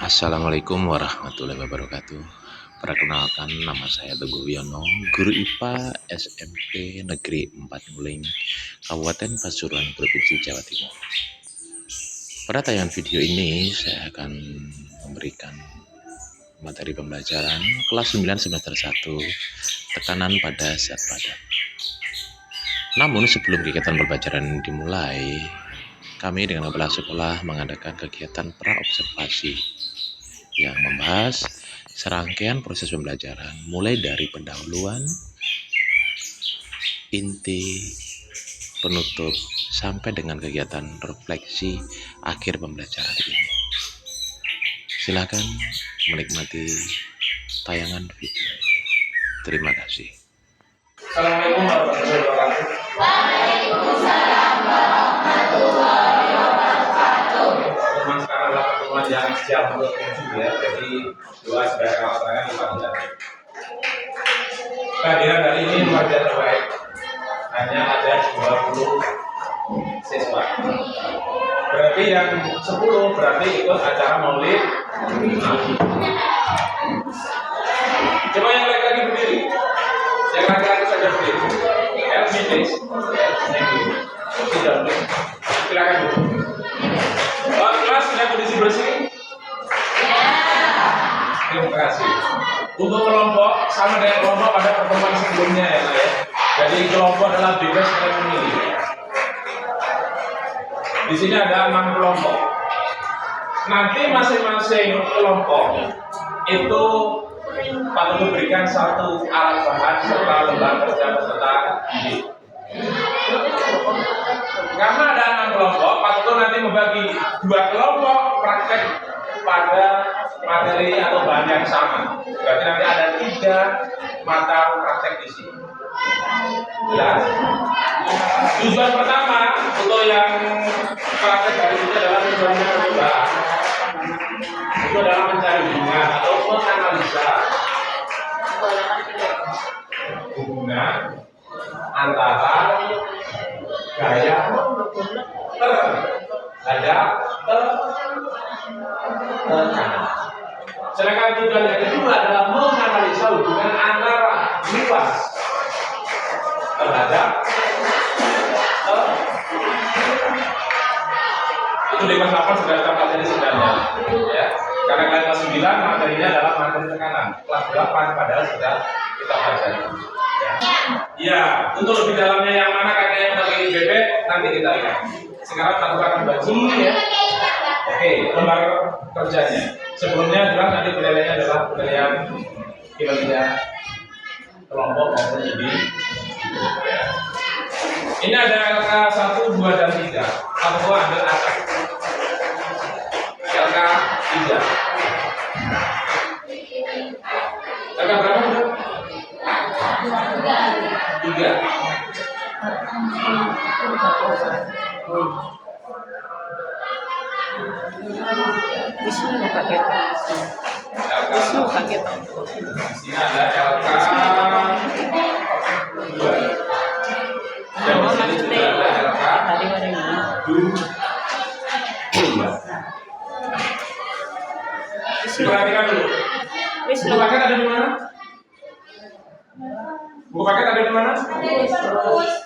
Assalamualaikum warahmatullahi wabarakatuh. Perkenalkan, nama saya Teguh Wiono, guru IPA SMP Negeri 4 Nguling, Kabupaten Pasuruan, Provinsi Jawa Timur. Pada tayangan video ini, saya akan memberikan materi pembelajaran kelas 9 semester 1, tekanan pada zat padat. Namun sebelum kegiatan pembelajaran dimulai, kami dengan kepala sekolah mengadakan kegiatan praobservasi yang membahas serangkaian proses pembelajaran mulai dari pendahuluan, inti, penutup, sampai dengan kegiatan refleksi akhir pembelajaran ini. Silakan menikmati tayangan video. Terima kasih. Assalamualaikum warahmatullahi wabarakatuh. Waalaikumsalam warahmatullahi wabarakatuh. Pertemuan sekarang adalah pertemuan yang siap untuk tujuh ya. Jadi doa sebagai keterangan di panggilan. Kehadiran hari ini luar biasa baik. Hanya ada 20 siswa. Berarti yang 10 berarti ikut acara maulid. Coba yang lagi berdiri. Yang laki-laki saja berdiri. Help me please. Thank you. Tidak. Silakan Bu. Kelas sudah kondisi bersih? Ya. Terima kasih. Untuk kelompok sama dengan kelompok pada pertemuan sebelumnya ya, Pak ya. Jadi kelompok adalah bebas kalian memilih. Di sini ada 6 kelompok. Nanti masing-masing kelompok itu patut diberikan satu alat bahan serta lembar kerja peserta didik. Karena ada 6 kelompok, patut nanti membagi 2 kelompok praktek pada materi atau bahan yang sama. Berarti nanti ada 3 mata praktek di sini. Jelas? Tujuan pertama untuk yang praktek dari ini adalah tujuannya kedua. Itu adalah mencari hubungan atau menganalisa hubungan antara gaya terhadap tekanan. Sedangkan tujuan yang kedua adalah menganalisa hubungan antara luas terhadap itu di kelas 8 sudah ada materi sebenarnya ya. Karena kelas 9 materinya adalah materi tekanan. Kelas 8 padahal sudah kita pelajari. Ya, untuk lebih dalamnya yang mana kakeknya bagi bebek nanti kita lihat. Sekarang kita akan bagi ya. Oke, lembar kerjanya. Sebelumnya jelas nanti penilaiannya adalah penilaian kinerja kelompok maupun ini. Ya. Ini ada LK 1, 2, dan 3. Aku ambil akar. LK 3. LK berapa sudah? 3. Wisnu pakai Wisnu pakai Sini ada LK 2. Dan di sini juga ada LK 2. Perhatikan dulu. Buku paket ada di mana? Buku paket ada di mana?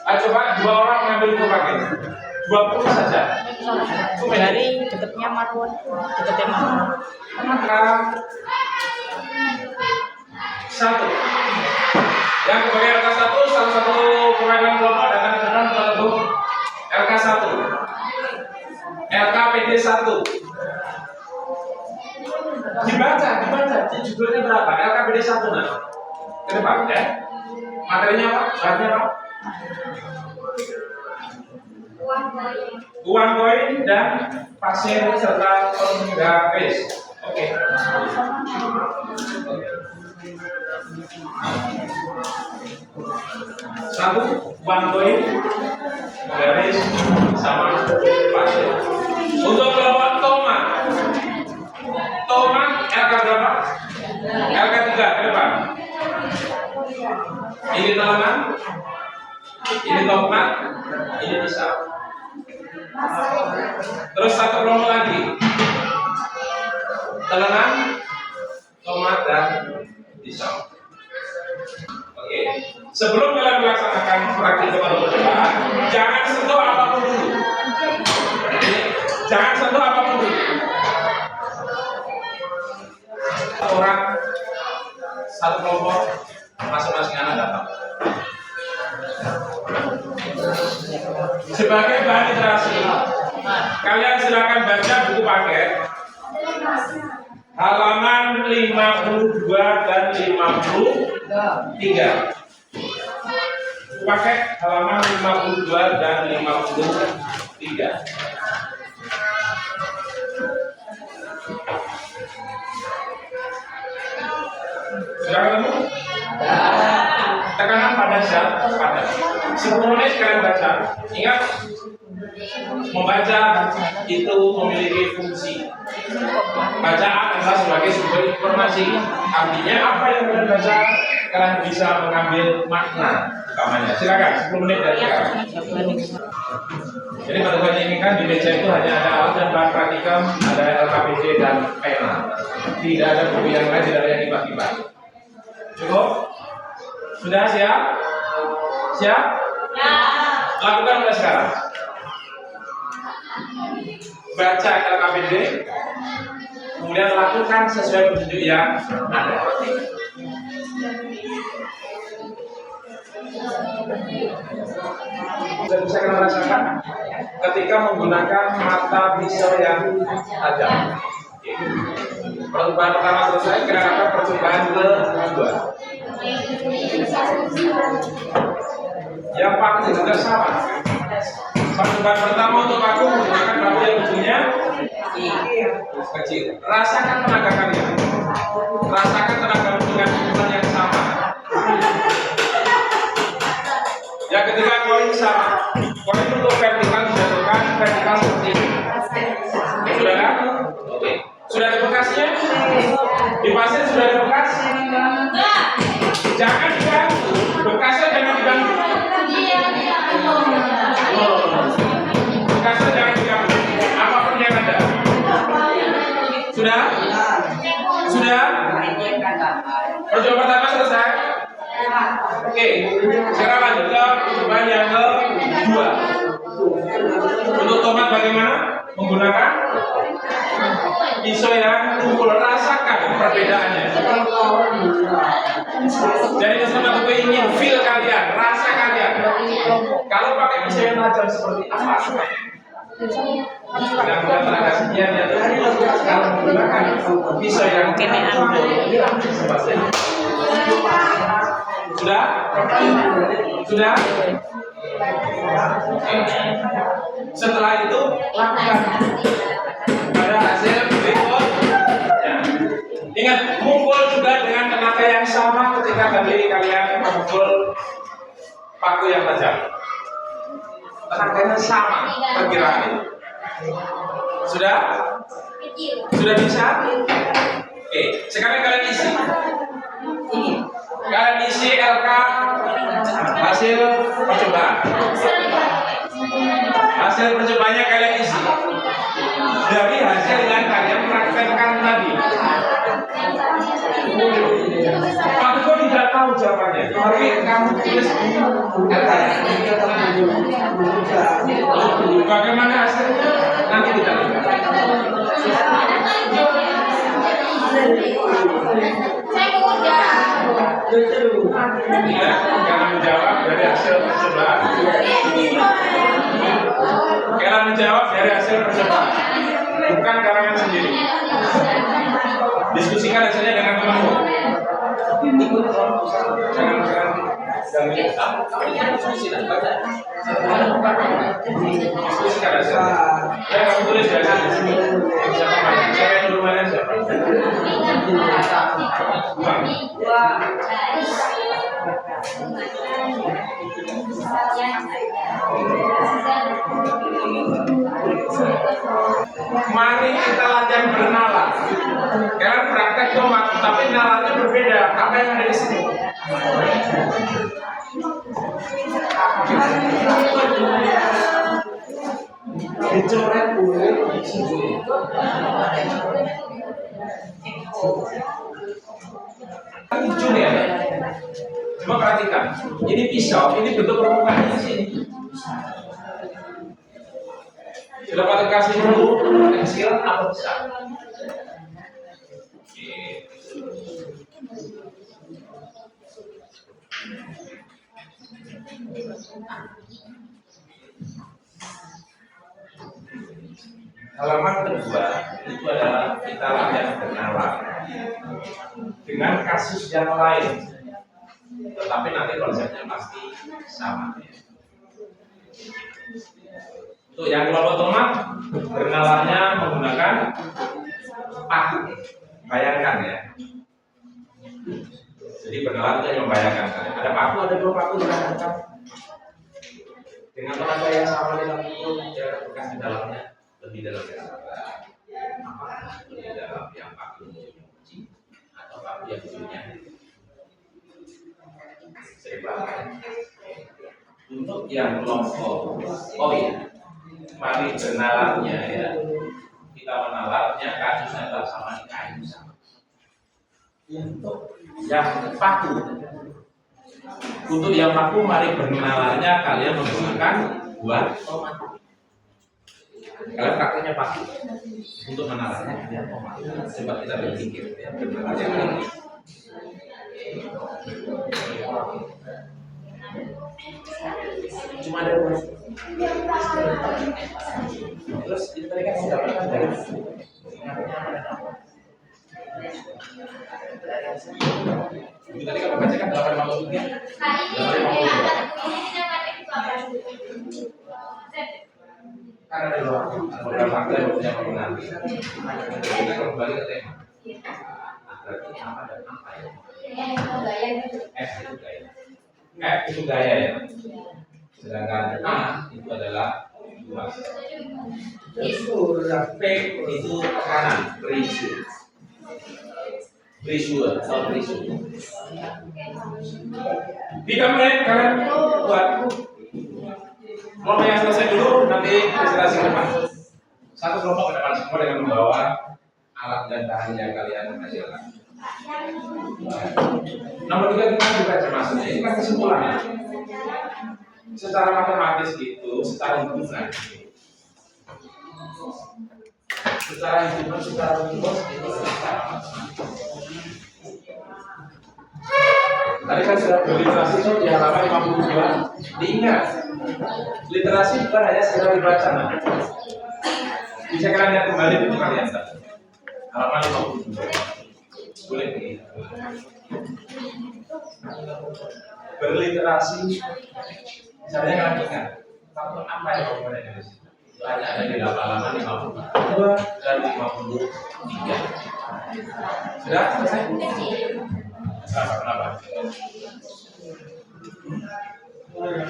Coba 2 orang mengambil buku paket. 20 saja. dari dekatnya Marwan, dekatnya Marwan. Maka 1. Yang kebagian LK 1, salah satu perwakilan kelompok datang ke depan untuk LK 1. LKPD 1. Dibaca, judulnya berapa? LKPD 1 nah. Ke depan ya. Materinya apa? Bahannya apa? Uang koin dan pasir serta penggaris. Oke. Satu, uang koin, penggaris sama pasir. Untuk kelompok Toma LK berapa? LK 3 ke depan. Ini teman, ini tomat, ini pisau. Terus satu kelompok lagi. telengan, tomat, dan pisau. Oke. Sebelum kalian melaksanakan praktik atau percobaan, jangan sentuh apapun dulu. Jangan sentuh apapun dulu. Orang satu kelompok masing-masing anak datang. Sebagai bahan literasi, kalian silakan baca buku paket halaman 52 dan 53. Paket halaman 52 dan 53. Sudah ketemu? Tekanan pada zat pada. 10 menit kalian baca. Ingat, membaca itu memiliki fungsi. Bacaan adalah sebagai sumber informasi. Artinya apa yang kalian baca, kalian bisa mengambil makna utamanya. Silakan 10 menit dari sekarang. Jadi pada ini kan di meja itu hanya ada alat dan bahan praktikum, ada LKPD dan pena. Tidak ada buku yang lain, tidak ada yang tiba-tiba. Cukup? Sudah siap? Siap? Ya. Lakukan mulai sekarang. Baca LKPD, kemudian lakukan sesuai petunjuk yang ada. Dan bisa kita rasakan ketika menggunakan mata pisau yang tajam. Percobaan pertama selesai, kita akan percobaan kedua. Yang paku juga sama. Percobaan pertama untuk paku menggunakan paku yang ujungnya kecil. Rasakan tenaga kalian. Rasakan tenaga dengan ukuran yang sama. Yang ketiga koin sama. Koin untuk vertikal dijatuhkan vertikal seperti ini. Sudah kan? Oke. Sudah ada bekasnya? Dipasir sudah ada bekas? Jangan diganggu. Bekasnya jangan diganggu. Bekasnya jangan diganggu. Apapun yang ada. Sudah? Sudah? Percobaan pertama selesai? Oke, sekarang lanjut ke percobaan yang kedua. Untuk tomat bagaimana? Menggunakan pisau yang tumpul. Rasakan perbedaannya. Jadi teman-teman ingin feel kalian, rasa kalian. Kalau pakai pisau yang tajam seperti apa? Mudah-mudahan tenaga sekian ya. Kalau menggunakan pisau yang tumpul, sudah? Sudah? Setelah itu lakukan pada hasil berikutnya. Ingat, mukul juga dengan tenaga yang sama ketika tadi kalian memukul paku yang tajam. Tenaganya sama perkiraan. Sudah? Sudah bisa? Oke, sekarang kalian isi. Kalian isi LK hasil percobaan. Hasil percobaannya kalian isi dari hasil yang kalian praktekkan tadi. Pak Teguh tidak tahu jawabannya, tapi kamu tulis LK. Bagaimana hasilnya? Nanti kita lihat. Ya, jangan menjawab dari hasil percobaan. Kalian menjawab dari hasil percobaan, bukan karangan sendiri. Diskusikan hasilnya dengan temanmu. Diskusikan hasilnya. Ya, kamu tulis dari sini. Siapa yang dulu mana siapa? Mari kita latihan bernalar. Kalian praktek tomat, tapi nalarnya berbeda. Apa yang ada di sini? Dicoret Ujung ya. Cuma perhatikan, ini pisau, ini bentuk permukaannya di sini. Sudah patut kasih dulu kecil atau besar. Halaman kedua itu adalah kita yang bernalar dengan kasus yang lain, tetapi nanti konsepnya pasti sama. Untuk yang kelompok tomat, bernalarnya menggunakan paku. Bayangkan ya. Jadi bernalar itu yang membayangkan. Ada paku, ada dua paku di belakang. Dengan tenaga yang sama dengan itu, jarak bekas di dalamnya lebih dalam yang lebih dalam yang paku kunci atau paku yang ujungnya seimbang. Untuk yang kelompok, oh iya, mari bernalarnya ya. Kita menalarnya kasusnya adalah sama di kayu sama. Untuk yang paku, mari bernalarnya kalian menggunakan buat tomat. Kalian pakainya paku untuk menalarnya kalian tomat. Coba kita berpikir ya, bernalar yang ini. Cuma ada dua. Terus itu tadi kan mendapatkan dari ini tadi kami bacakan 853. Karena ada beberapa fakta yang punya penggunaan. Kita kembali ke tema. Berarti ini apa dan apa ya? F itu gaya ya. Sedangkan A itu adalah luas. P itu tekanan, pressure atau pressure. 3 menit kalian buat. Kelompok yang selesai dulu, nanti presentasi ke depan. Satu kelompok ke depan semua dengan membawa alat dan bahan yang kalian hasilkan. Nomor 3 kita dibaca maksudnya. Ini kan kesimpulannya. Secara matematis itu, secara hubungan, secara rumus itu secara matematis. Tadi kan sudah berliterasi itu di halaman 52. Diingat, literasi bukan hanya sekedar dibaca, nah. Bisa kalian lihat kembali itu kalian halaman 52. Boleh begitu. Berliterasi, misalnya kalian ingat, faktor apa yang kamu pada Indonesia? Itu ada di halaman 52 dan 53. Sudah selesai? Kenapa? Boleh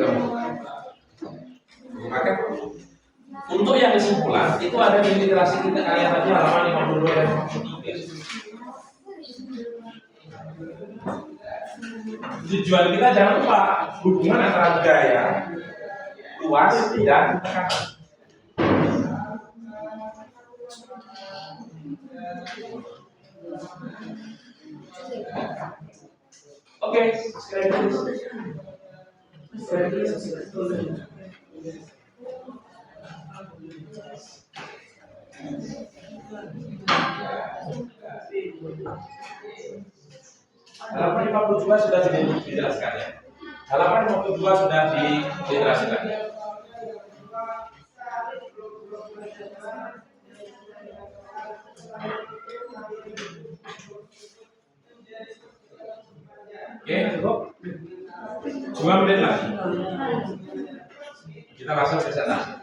kamu. Maka untuk yang kesimpulan itu ada di literasi kita kalian tadi halaman 52 dan 53. Tujuan kita jangan lupa hubungan antara gaya, luas dan tekanan. Oke, sekali lagi. Halaman 52 sudah dijelaskan ya. Halaman 52 sudah diliterasikan. Oke, cukup. 2 menit lagi. Kita langsung presentasi.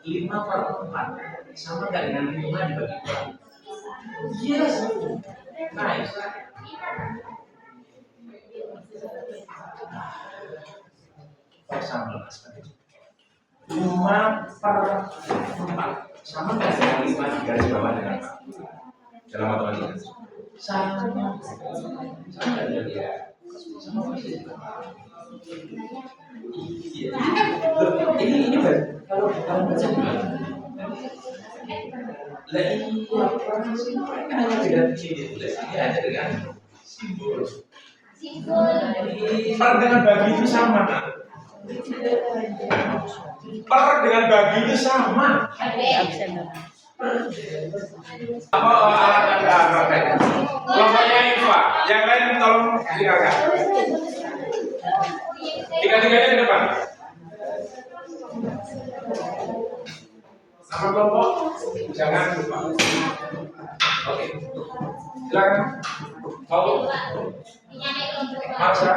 5/4 sama nggak dengan 5 dibagi 2? Yes, nice. Sama 5/4 sama nggak dengan 5 di garis bawah dengan apa? Dalam matematika sama ya. Ini kalau baca kan hanya beda ditulis ini ada dengan simbol. Per dengan bagi itu sama, kan? Per dengan bagi itu sama. Apa alat anda praktek? Kelompoknya IPA, yang lain tolong tinggalkan. Tiga-tiganya ke depan. Nama kelompok jangan lupa. Oke, silakan. Mau Marsha.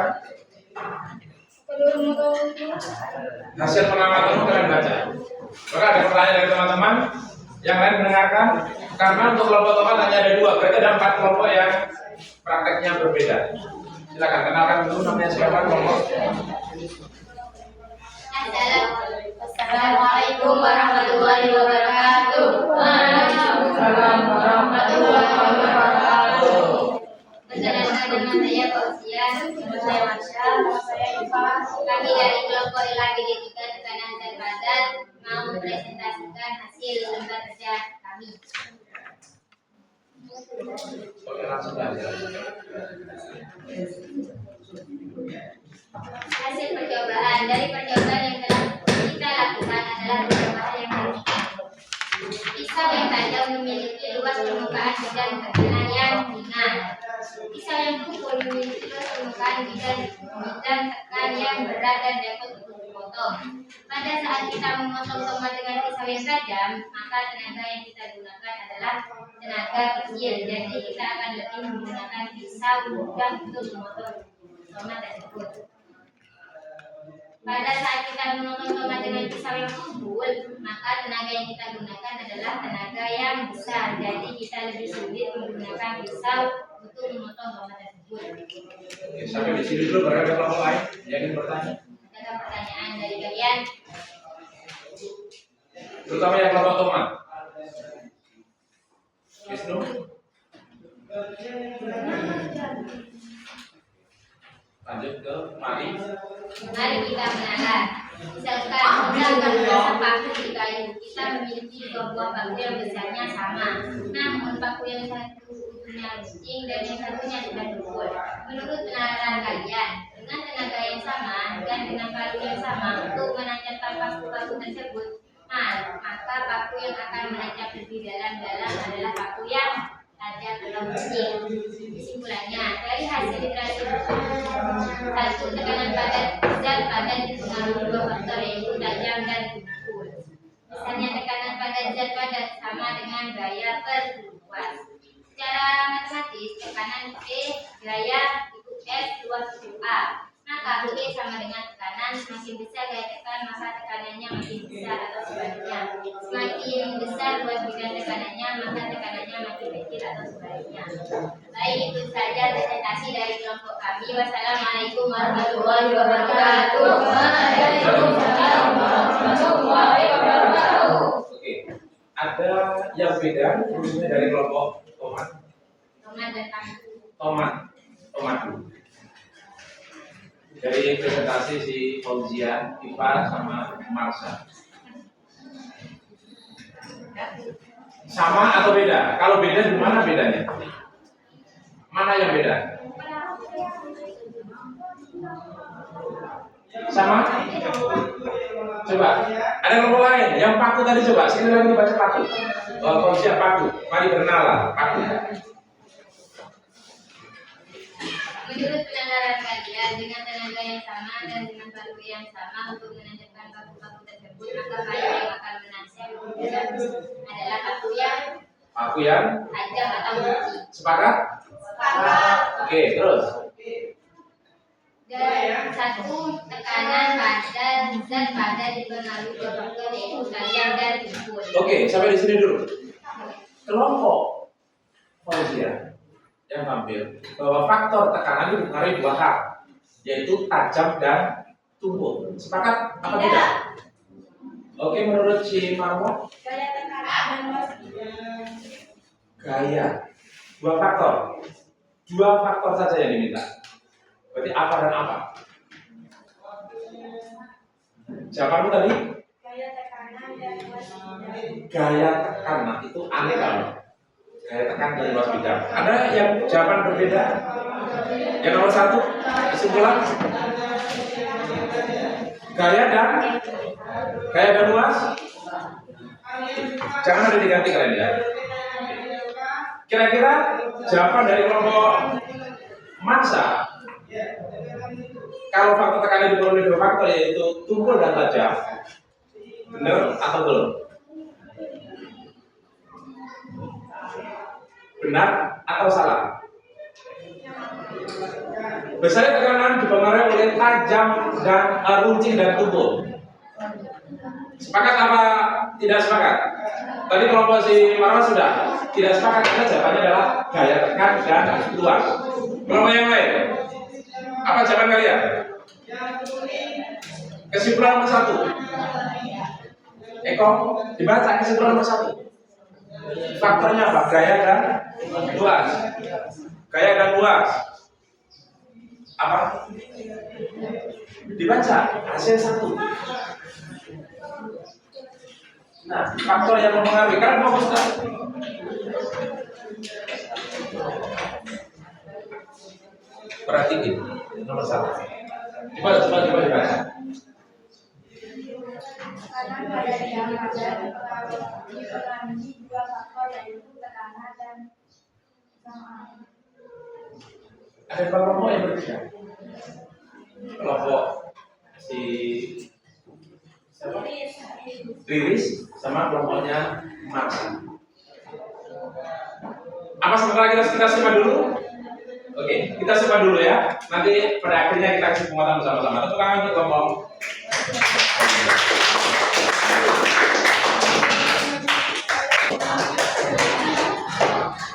Hasil pengamatan kalian baca. Maka ada pertanyaan dari teman-teman. Yang lain mendengarkan. Karena untuk kelompok teman hanya ada 2. Berarti ada 4 kelompok yang prakteknya berbeda. Silakan kenalkan dulu namanya siapa kelompok. Assalamualaikum warahmatullahi wabarakatuh. Waalaikumsalam warahmatullahi wabarakatuh. Perkenalkan nama saya Fauzia, saya Marsha, saya Iva. Kami dari kelompok LAGD 3 tekanan dan badan mau mempresentasikan hasil lembar kerja kami. Oke, langsung aja. Hasil percobaan dari percobaan yang telah kita lakukan adalah percobaan yang berikut. Pisau yang tajam memiliki luas permukaan dan tekanan yang ringan. Pisau yang tumpul memiliki luas permukaan dan tekan yang berat dan dapat untuk dipotong. Pada saat kita memotong tomat dengan pisau yang tajam, maka tenaga yang kita gunakan adalah tenaga kecil. Jadi kita akan lebih menggunakan pisau mudah untuk memotong tomat tersebut. Pada saat kita memotong tomat dengan pisau yang tumpul, maka tenaga yang kita gunakan adalah tenaga yang besar. Jadi kita lebih sulit menggunakan pisau untuk memotong tomat tersebut. Oke, sampai di sini dulu. Berada kelompok lain yang ingin bertanya. Ada pertanyaan dari kalian? Terutama yang kelompok tomat. Wisnu. Lanjut ke Mari. Mari kita mengalah. Misalkan kita merasa paku di kayu, kita memiliki 2 buah paku yang besarnya sama. Namun paku yang satu ujungnya runcing dan yang satunya sudah dukul. Menurut penalaran kalian, dengan tenaga yang sama dan dengan paku yang sama untuk menancapkan paku-paku tersebut, maka paku yang akan menancap lebih dalam-dalam adalah paku yang tajam atau runcing. Kesimpulannya, dari hasil literasi satu, tekanan pada zat padan dipengaruhi 2 faktor yaitu tajam dan tumpul. Misalnya tekanan pada zat padan sama dengan gaya per luas. Secara matematis, tekanan P gaya itu F luas itu A. Maka P sama dengan tekanan, semakin besar gaya tekan maka tekanannya makin besar atau sebaliknya. Semakin besar luas bidang tekanannya maka tekanannya makin kecil atau sebaliknya. Baik, itu saja presentasi dari kelompok kami. Wassalamualaikum warahmatullahi wabarakatuh. Waalaikumsalam warahmatullahi wabarakatuh. Oke, ada yang beda khususnya dari kelompok tomat. Tomat dan paku. Tomat dulu. Dari presentasi si Fauzia, Iva sama Marsha. Sama atau beda? Kalau beda, di mana bedanya? Mana yang beda? Sama? Coba. Ada kelompok lain yang paku tadi, coba. Sekali lagi dibaca paku. Fauzia paku. Mari berkenalan. Paku. Menurut penalaran kalian, dengan tenaga yang sama dan dengan paku yang sama untuk menancapkan paku-paku tersebut, maka kayu yang akan menancap adalah paku yang tajam atau runcing. Sepakat? Sepakat. Oke, terus. Dan satu, tekanan pada zat pada dipengaruhi dua faktor yaitu kalian dan tumpul. Oke, sampai di sini dulu. Kelompok manusia yang tampil bahwa faktor tekanan itu dipengaruhi dua hal, yaitu tajam dan tumpul. Sepakat apa tidak? Oke, menurut si Marwan, gaya dua faktor saja yang diminta. Berarti apa dan apa? Jawabanmu tadi? Gaya tekanan itu aneh kalau gaya tekan dan luas bidang. Ada yang jawaban berbeda? Yang nomor satu, kesimpulan gaya dan luas. Jangan ada diganti kalian ya. Kira-kira jawaban dari kelompok massa kalau faktor tekanan diperoleh dua faktor yaitu tumpul dan tajam, benar atau belum? Benar atau salah? Besarnya tekanan dipengaruhi oleh tajam dan runcing dan tumpul. Sepakat apa tidak sepakat? Tadi kelompok si Marwan sudah tidak sepakat karena jawabannya adalah gaya tekan dan luas. Kelompok yang lain, apa jawaban kalian? Kesimpulan nomor satu. Eko, dibaca kesimpulan nomor satu. Faktornya apa? Gaya dan luas. Gaya dan luas. Apa? Dibaca hasil satu. Nah, faktor yang mempengaruhi kan fokus kan? Perhatiin nomor satu. Coba dibaca. Tekanan pada bidang pada dipengaruhi dua faktor yaitu tekanan dan kesamaan. Ada kelompok yang berbeda. Kelompok si Riris sama kelompoknya Massa. Apa sementara kita simak dulu? Oke, kita simak dulu ya. Nanti pada akhirnya kita kasih penguatan bersama-sama. Tepuk tangan untuk kelompok.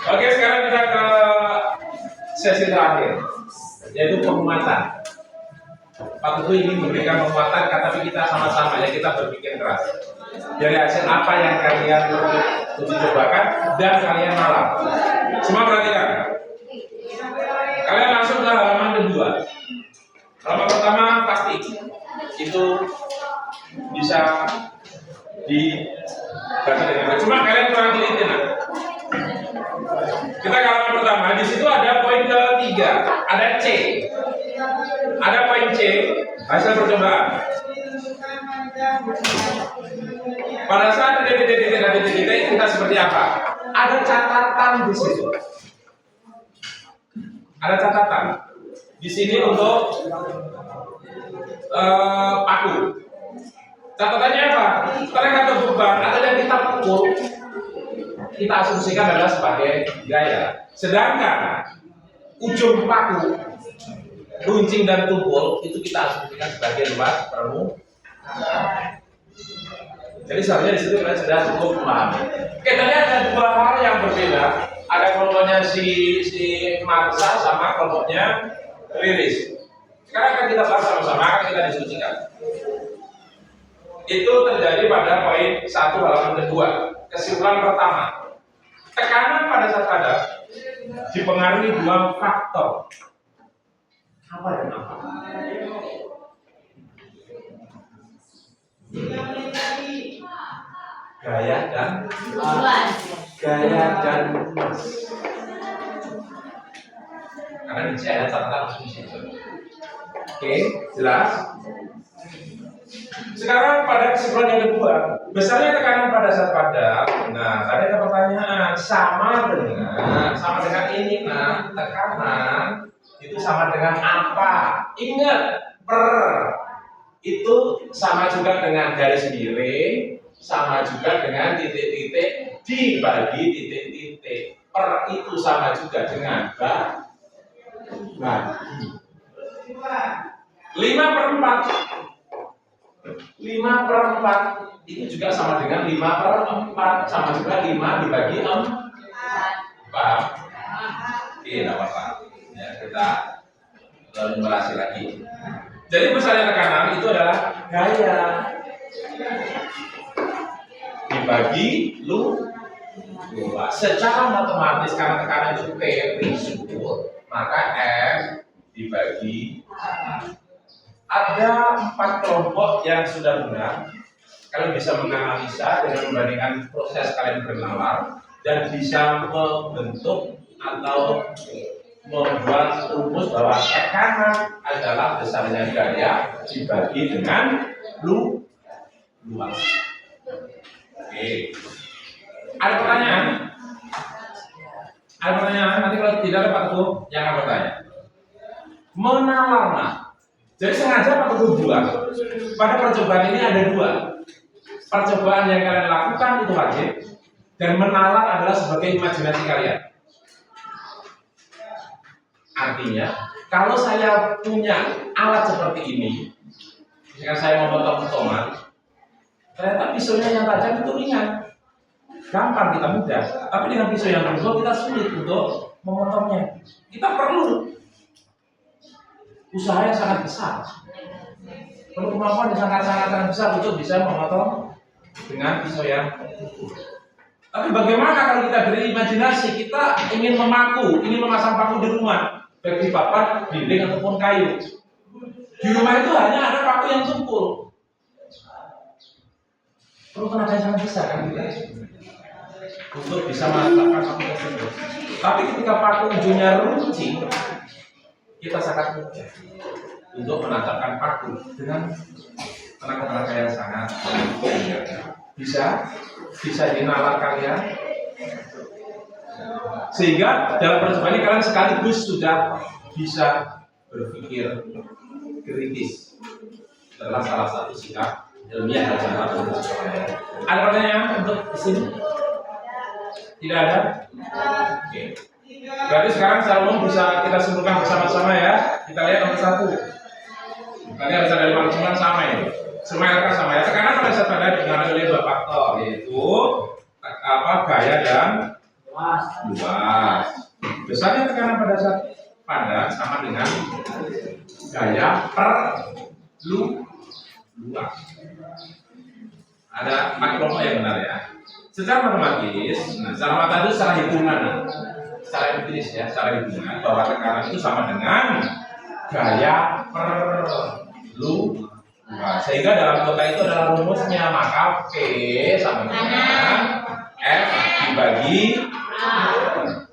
Oke, sekarang kita ke sesi terakhir, yaitu penguatan. Pak Teguh ingin memberikan penguatan, tapi kita sama-sama ya, kita berpikir keras. Dari hasil apa yang kalian uji cobakan dan kalian malam. Semua perhatikan. Kalian langsung ke halaman kedua. Halaman pertama pasti itu bisa dibaca dengan baik. Cuma kalian kurang teliti nah. Kita ke halaman pertama. Di situ ada poin ketiga, ada C. Ada poin C, hasil percobaan. Pada saat titik-titik kita seperti apa? Ada catatan di situ. Ada catatan di sini untuk paku. Catatannya apa? Tenaga atau beban atau yang kita pukul, kita asumsikan adalah sebagai gaya. Sedangkan ujung paku, runcing dan tumpul itu kita asumsikan sebagai luas permukaan. Jadi seharusnya di situ kalian sudah cukup memahami. Oke, tadi ada dua hal yang berbeda. Ada kelompoknya si Massa sama kelompoknya Riris. Sekarang akan kita bahas sama-sama, akan kita diskusikan. Itu terjadi pada poin 1 halaman kedua. Kesimpulan pertama, tekanan pada zat padat dipengaruhi dua faktor. Apa dan apa? Gaya dan luas. Gaya dan luas. Karena di sini ada catatan asumsi. Oke, jelas. Sekarang pada kesimpulan yang kedua, besarnya tekanan pada zat padat. Nah, tadi ada pertanyaan sama dengan ini. Nah, tekanan itu sama dengan apa? Ingat, itu sama juga dengan garis miring, sama juga dengan titik-titik dibagi titik-titik. Per itu sama juga dengan bagi. 5/4. 5/4 itu juga sama dengan 5/4, sama juga 5 dibagi 4. Oke, tidak apa-apa. Ya, kita numerasi lagi. Jadi misalnya tekanan itu adalah gaya dibagi luas. Secara matematis karena tekanan itu P prinsipul, maka F dibagi. Ada 4 kelompok yang sudah benar. Kalian bisa menganalisa dengan membandingkan proses kalian bernalar dan bisa membentuk atau membuat rumus bahwa tekanan adalah besarnya gaya dibagi dengan luas. Oke. Ada pertanyaan? Ada pertanyaan? Nanti kalau tidak ada Pak Teguh, yang akan bertanya. Menalarnya. Jadi sengaja Pak Teguh buat. Pada percobaan ini ada 2. Percobaan yang kalian lakukan itu wajib, dan menalar adalah sebagai imajinasi kalian. Artinya, kalau saya punya alat seperti ini, misalkan saya mau potong tomat, ternyata pisaunya yang tajam itu ringan, gampang, kita mudah. Tapi dengan pisau yang berbau kita sulit untuk memotongnya. Kita perlu usaha yang sangat besar, perlu kemampuan yang sangat besar untuk bisa memotong dengan pisau yang utuh. Tapi bagaimana kalau kita berimajinasi, kita ingin memaku, ingin memasang paku di rumah, baik di papan, dinding ataupun kayu. Di rumah itu hanya ada paku yang tumpul. Perlu tenaga yang sangat besar kan kita untuk bisa menetapkan paku tersebut. Tapi ketika paku ujungnya runcing, kita sangat mudah untuk menetapkan paku dengan tenaga yang sangat bisa dinalar kalian, sehingga dalam percobaan ini kalian sekaligus sudah bisa berpikir kritis. Adalah salah satu sikap ilmiah dalam percobaan. Ada pertanyaan untuk di sini? Tidak ada? Oke. Berarti sekarang secara umum bisa kita simpulkan bersama-sama ya. Kita lihat nomor 1. Tadi ada dari maksimum sama ini. Semua LK sama ya. Tekanan pada saat pada dipengaruhi oleh 2 faktor, yaitu gaya dan luas. Besarnya tekanan pada saat padat sama dengan gaya per luas. Ada 4 kelompok yang benar ya. Secara matematis, secara matematis secara hitungan, secara empiris ya, secara hitungan bahwa tekanan itu sama dengan gaya per luas. Sehingga dalam kota itu adalah rumusnya, maka P sama dengan F dibagi.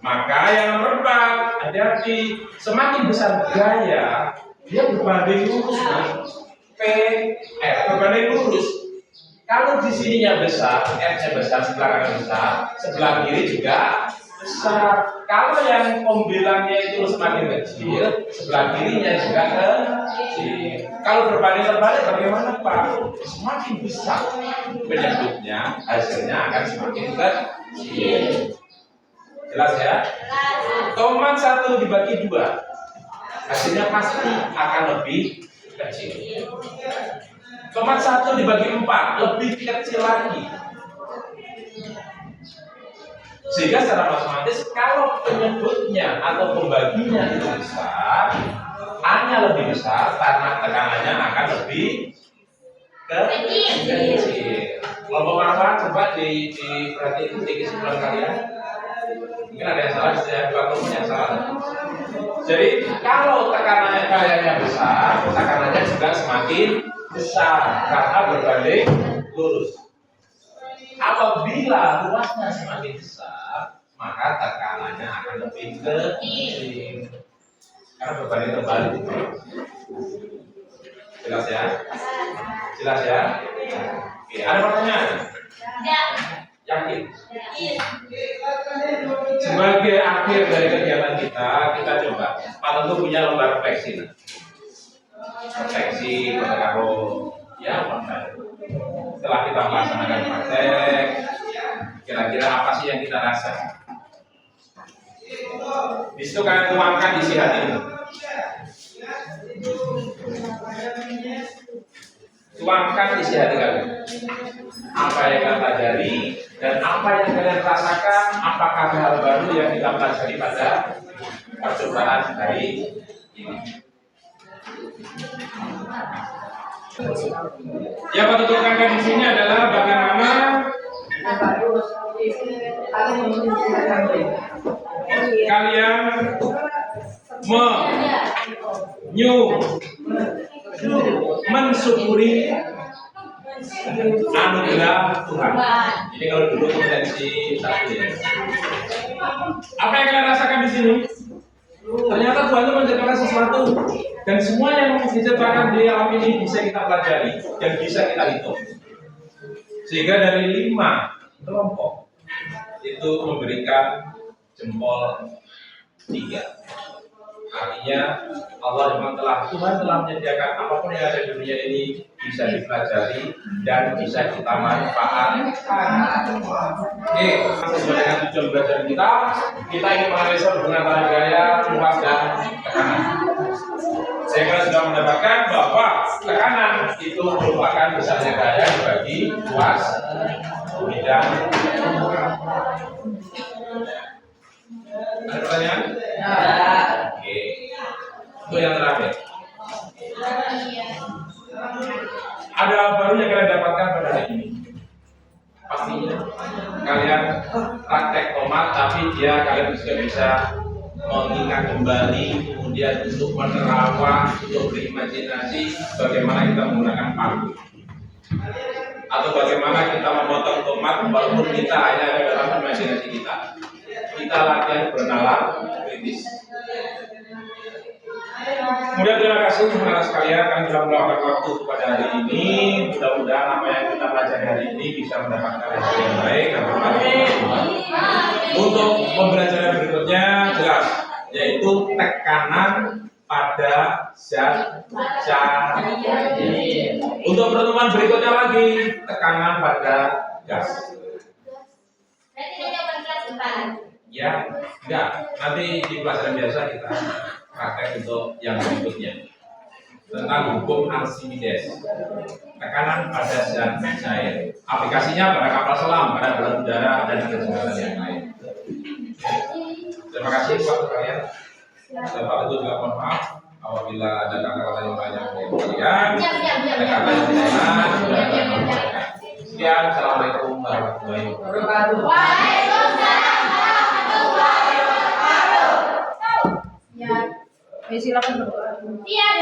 Maka yang nomor 4, hati-hati, semakin besar gaya dia berbanding lurus P F berbanding lurus. Kalau di sininya besar, F-nya besar, sebelah kanan besar, sebelah kiri juga besar. Kalau yang pembilangnya itu semakin kecil, sebelah kirinya juga kecil. Kalau berbanding terbalik bagaimana Pak? Semakin besar penyebutnya, hasilnya akan semakin kecil. Jelas ya? Tomat 1 dibagi 2, hasilnya pasti akan lebih kecil. Tomat 1 dibagi 4, lebih kecil lagi. Sehingga secara matematis kalau penyebutnya atau pembaginya itu besar, hanya lebih besar karena tekanannya akan lebih kecil. Kelompok manfaat coba diperhatikan di kesimpulan kalian. Mungkin ada yang salah, saya buat kelompok yang salah. Jadi kalau tekanannya kayaknya besar, tekanannya juga semakin besar karena berbanding lurus. Apabila luasnya semakin besar, maka tekanannya akan lebih kecil karena berbanding terbalik. Jelas ya? Jelas ya? Oke, ada pertanyaan? Yakin? Sebagai akhir dari kegiatan kita coba. Pak tentu punya lembar refleksi. Refleksi karo ya, setelah kita melaksanakan praktek, kira-kira apa sih yang kita rasa? Di situ kalian tuangkan isi hati. Tuangkan isi hati kalian. Apa yang kalian pelajari dan apa yang kalian rasakan, apakah hal baru yang kita pelajari pada percobaan hari ini. Yang patut ditekankan di sini adalah bagaimana kalian mensyukuri anugerah Tuhan. Jadi kalau dulu kompetensi satu ya. Apa yang kalian rasakan di sini? Ternyata Tuhan itu menciptakan sesuatu dan semua yang diciptakan di alam ini bisa kita pelajari dan bisa kita hitung. Sehingga dari 5 kelompok itu memberikan jempol 3. Artinya Tuhan telah menyediakan apapun yang ada di dunia ini bisa dipelajari dan bisa kita manfaatkan. Oke, sesuai dengan tujuan belajar kita ingin menganalisa hubungan antara gaya, luas dan tekanan. Saya sudah mendapatkan bahwa tekanan itu merupakan misalnya gaya dibagi luas dan ada pertanyaan? Oke. Itu yang terakhir. Ada baru yang kalian dapatkan pada hari ini. Pastinya kalian praktek tomat, tapi kalian juga bisa mengingat kembali, kemudian untuk menerawang, untuk berimajinasi bagaimana kita menggunakan paku, atau bagaimana kita memotong tomat walaupun kita hanya ada dalam imajinasi kita. Kita latihan bernalar kritis. Kemudian terima kasih teman-teman sekalian kami telah meluangkan waktu pada hari ini. Mudah-mudahan apa yang kita pelajari hari ini bisa mendapatkan hasil yang baik dan bermanfaat. Untuk pembelajaran berikutnya jelas, yaitu tekanan pada zat cair. Untuk pertemuan berikutnya lagi tekanan pada gas. Berarti jawaban kelas 4. Ya, enggak. Nanti di pelajaran biasa kita praktek untuk yang berikutnya tentang hukum Archimedes, tekanan pada zat cair. Aplikasinya pada kapal selam, pada balon udara dan kegiatan yang lain. Terima kasih waktu kalian. Bapak itu juga mohon maaf apabila ada kata-kata yang banyak dari kalian, ada kata yang tidak enak, sudah ada maafkan. Sekian, assalamualaikum warahmatullahi wabarakatuh. Silakan berdoa. Siap,